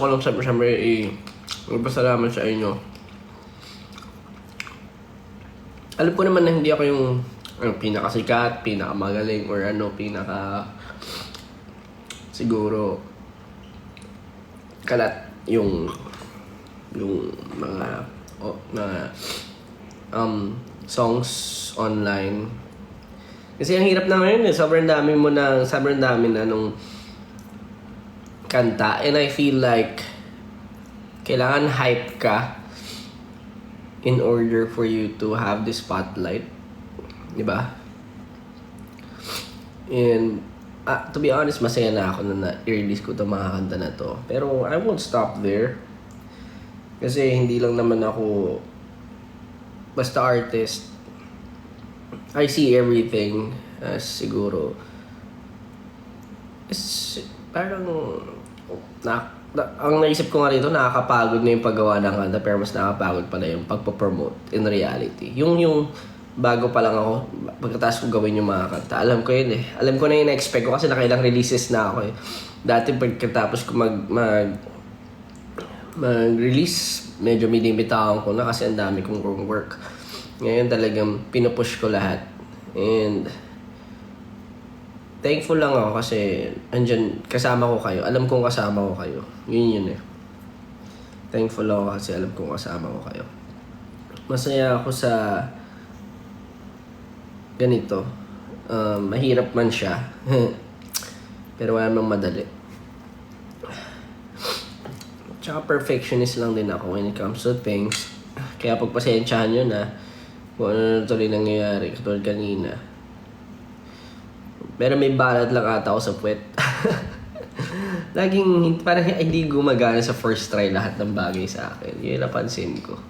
ko lang siyempre magpasalamat sa inyo. Alam ko naman na hindi ako yung pinakasikat, pinakamagaling, or siguro kalat yung mga songs online. Kasi ang hirap na ngayon sobrang dami na nung kanta, and I feel like kailangan hype ka in order for you to have the spotlight, di ba? And to be honest, masaya na ako na i-release ko itong mga kanta na to. Pero I won't stop there. Kasi hindi lang naman ako basta artist. I see everything as siguro parang ang naisip ko nga rito, nakakapagod na yung paggawa ng kanta, pero mas nakakapagod pala yung pagpapromote in reality. Yung bago pa lang ako, pagkatapos ko gawin yung mga kanta, alam ko yun eh. Alam ko na yung na-expect ko kasi nakailang releases na ako eh. Dati pagkatapos ko mag-release, medyo minimitahan ko na kasi ang dami kong work. Ngayon talagang pinupush ko lahat. And thankful lang ako kasi andyan, kasama ko kayo. Alam kong kasama ko kayo. Yun eh. Thankful ako kasi alam kong kasama ko kayo. Masaya ako sa ganito. Mahirap man siya. Pero wala namang madali. Tsaka perfectionist lang din ako when it comes to things. Kaya pagpasensyahan nyo na kung ano na tuloy nangyayari katulad kanina. Pero may balat lang ata ako sa puwet. Laging parang hindi gumagana sa first try lahat ng bagay sa akin. Yun napansin ko.